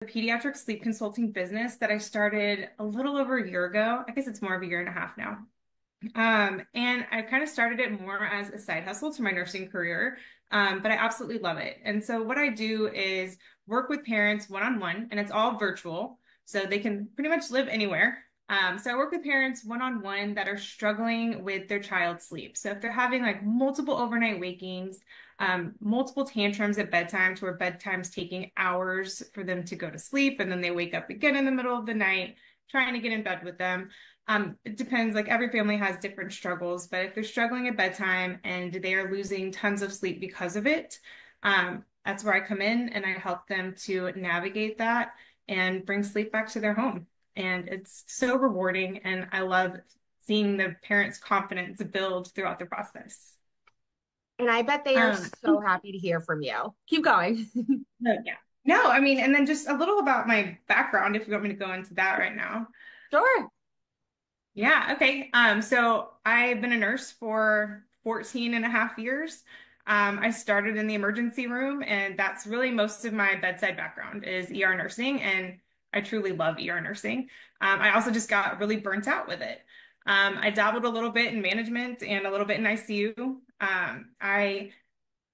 a pediatric sleep consulting business that I started a little over a year ago. I guess it's more of a year and a half now. And I kind of started it more as a side hustle to my nursing career, but I absolutely love it. And so what I do is work with parents one-on-one, and it's all virtual, so they can pretty much live anywhere. So I work with parents one-on-one that are struggling with their child's sleep. So if they're having like multiple overnight wakings, multiple tantrums at bedtime, to where bedtime's taking hours for them to go to sleep, and then they wake up again in the middle of the night, trying to get in bed with them. It depends, like every family has different struggles, but if they're struggling at bedtime and they are losing tons of sleep because of it, that's where I come in and I help them to navigate that and bring sleep back to their home. And it's so rewarding, and I love seeing the parents' confidence build throughout the process. And I bet they are Um, so happy to hear from you. Keep going. yeah. No, I mean, and then just a little about my background, if you want me to go into that right now. Sure. Yeah, okay. So I've been a nurse for 14 and a half years. I started in the emergency room, and that's really most of my bedside background is ER nursing, and I truly love ER nursing. I also just got really burnt out with it. I dabbled a little bit in management and a little bit in ICU. I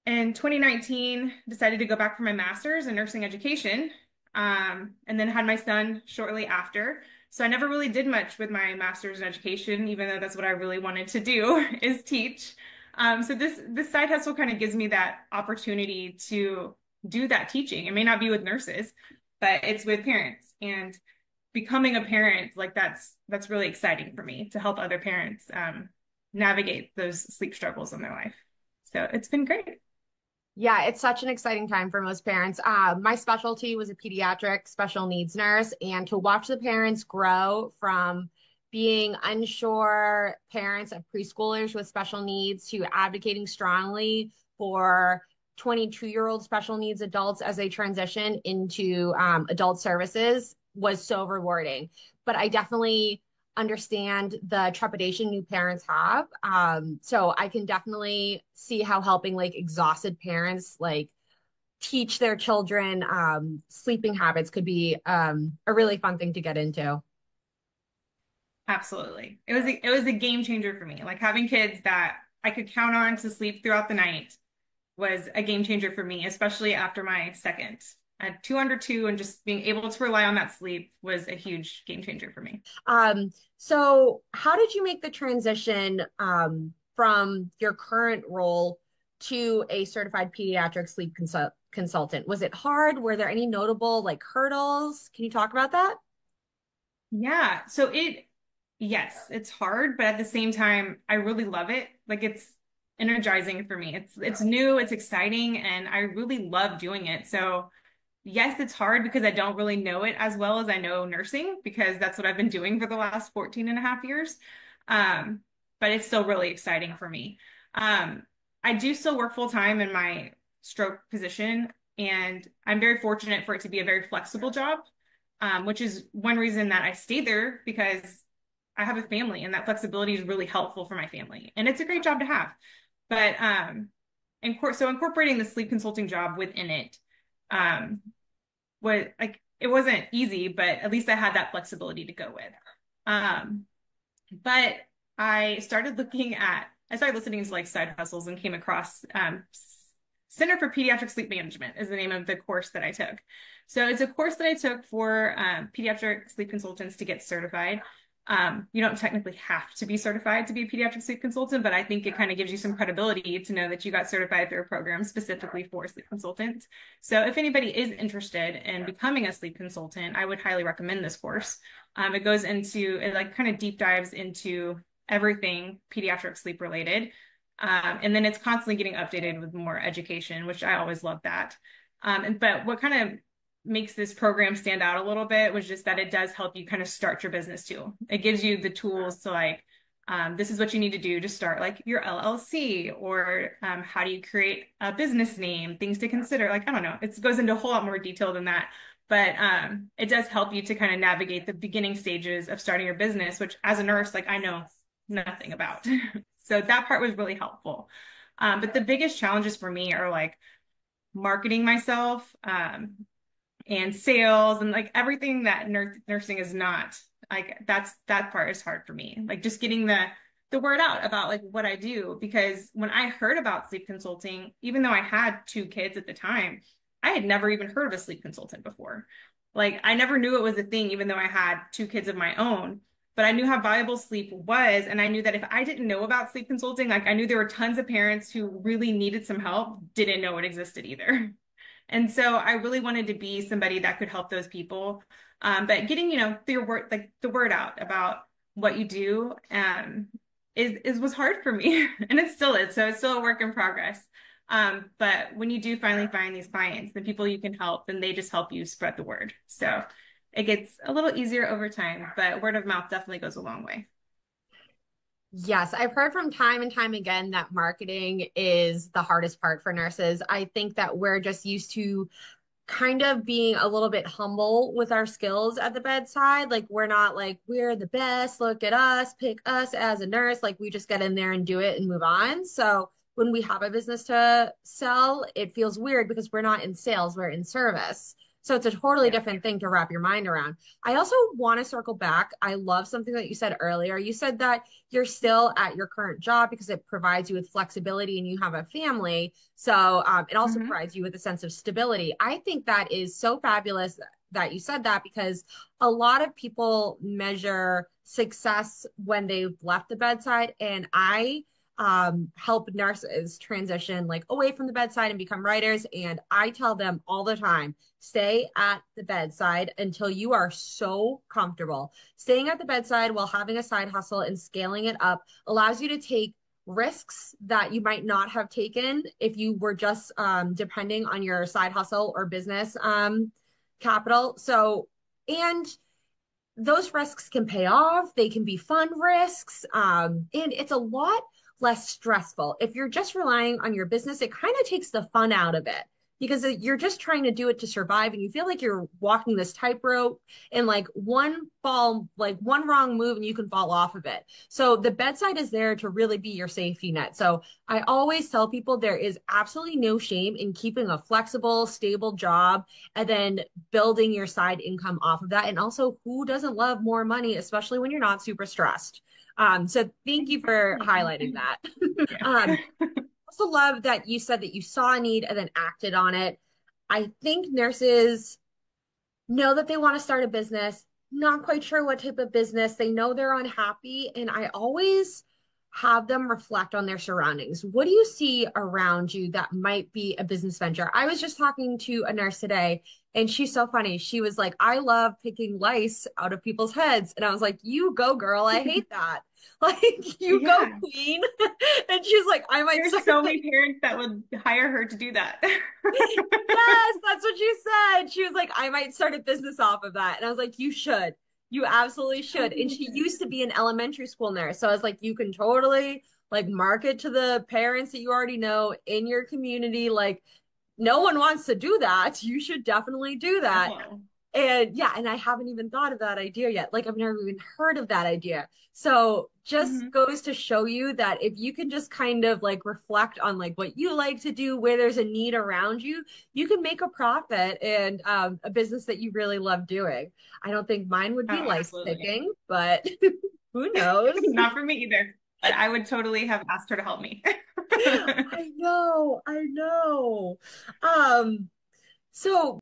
in 2019 decided to go back for my master's in nursing education, and then had my son shortly after. So I never really did much with my master's in education, even though that's what I really wanted to do is teach. So this side hustle kind of gives me that opportunity to do that teaching. It may not be with nurses, but it's with parents. And becoming a parent, like that's really exciting for me to help other parents navigate those sleep struggles in their life. So it's been great. Yeah, it's such an exciting time for most parents. My specialty was a pediatric special needs nurse, and to watch the parents grow from being unsure parents of preschoolers with special needs to advocating strongly for 22-year-old special needs adults as they transition into adult services was so rewarding. But I definitely understand the trepidation new parents have. So I can definitely see how helping like exhausted parents like teach their children sleeping habits could be a really fun thing to get into. Absolutely. It was a game changer for me. Like having kids that I could count on to sleep throughout the night was a game changer for me, especially after my second. At two under two, and just being able to rely on that sleep was a huge game changer for me. So how did you make the transition from your current role to a certified pediatric sleep consultant? Was it hard? Were there any notable like hurdles? Can you talk about that? Yeah. Yes, it's hard, but at the same time, I really love it. Like it's energizing for me. It's new, it's exciting, and I really love doing it. So yes, it's hard because I don't really know it as well as I know nursing, because that's what I've been doing for the last 14 and a half years. Um, but it's still really exciting for me. I do still work full time in my stroke position, and I'm very fortunate for it to be a very flexible job, which is one reason that I stayed there, because I have a family and that flexibility is really helpful for my family. And it's a great job to have. But so incorporating the sleep consulting job within it, um, was like it wasn't easy, but at least I had that flexibility to go with. Um, but I started listening to like side hustles and came across Center for Pediatric Sleep Management is the name of the course that I took. So it's a course that I took for pediatric sleep consultants to get certified. You don't technically have to be certified to be a pediatric sleep consultant, but I think it kind of gives you some credibility to know that you got certified through a program specifically for sleep consultants. So if anybody is interested in becoming a sleep consultant, I would highly recommend this course. It like kind of deep dives into everything pediatric sleep related. And then it's constantly getting updated with more education, which I always love that. But what kind of makes this program stand out a little bit was just that it does help you kind of start your business too. It gives you the tools to like, this is what you need to do to start like your LLC, or how do you create a business name, things to consider. Like, I don't know, it goes into a whole lot more detail than that. But it does help you to kind of navigate the beginning stages of starting your business, which as a nurse, like I know nothing about. So that part was really helpful. But the biggest challenges for me are like marketing myself. and sales and like everything that nursing is not. Like that part is hard for me. Like just getting the word out about like what I do, because when I heard about sleep consulting, even though I had two kids at the time, I had never even heard of a sleep consultant before. Like I never knew it was a thing, even though I had two kids of my own. But I knew how valuable sleep was, and I knew that if I didn't know about sleep consulting, like I knew there were tons of parents who really needed some help, didn't know it existed either. And so I really wanted to be somebody that could help those people. But getting, the word, like the word out about what you do, is was hard for me, and it still is. So it's still a work in progress. But when you do finally find these clients, the people you can help, then they just help you spread the word. So it gets a little easier over time, but word of mouth definitely goes a long way. Yes, I've heard from time and time again that marketing is the hardest part for nurses. I think that we're just used to kind of being a little bit humble with our skills at the bedside. Like, we're not like, we're the best, look at us, pick us as a nurse. Like, we just get in there and do it and move on. So, when we have a business to sell, it feels weird because we're not in sales, we're in service. So, it's a totally Yeah. different thing to wrap your mind around. I also want to circle back. I love something that you said earlier. You said that you're still at your current job because it provides you with flexibility and you have a family. So it also Hmm. provides you with a sense of stability. I think that is so fabulous that you said that because a lot of people measure success when they've left the bedside. And I help nurses transition like away from the bedside and become writers. And I tell them all the time, stay at the bedside until you are so comfortable. Staying at the bedside while having a side hustle and scaling it up allows you to take risks that you might not have taken if you were just depending on your side hustle or business capital. So, and those risks can pay off. They can be fun risks. And it's a lot less stressful. If you're just relying on your business, it kind of takes the fun out of it because you're just trying to do it to survive and you feel like you're walking this tightrope and like one fall, like one wrong move and you can fall off of it. So the bedside is there to really be your safety net. So I always tell people there is absolutely no shame in keeping a flexible, stable job and then building your side income off of that. And also, who doesn't love more money, especially when you're not super stressed? So thank you for highlighting Exactly. that. Yeah. Also love that you said that you saw a need and then acted on it. I think nurses know that they want to start a business, not quite sure what type of business. They know they're unhappy. And I always have them reflect on their surroundings. What do you see around you that might be a business venture? I was just talking to a nurse today, and she's so funny. She was like, I love picking lice out of people's heads. And I was like, you go, girl. I hate that. Like, you go, Yeah. queen. And she's like, I might There's start so like many parents that would hire her to do that. yes, that's what she said. She was like, I might start a business off of that. And I was like, you should. You absolutely should. And Totally she should. used to be an elementary school nurse. So I was like, you can totally like market to the parents that you already know in your community. Like, no one wants to do that. You should definitely do that. No. And yeah, and I haven't even thought of that idea yet. Like I've never even heard of that idea. So just Hmm. goes to show you that if you can just kind of like reflect on like what you like to do, where there's a need around you, you can make a profit and a business that you really love doing. I don't think mine would be Oh, lice absolutely. picking, but who knows? Not for me either. But I would totally have asked her to help me. I know, I know. Um, so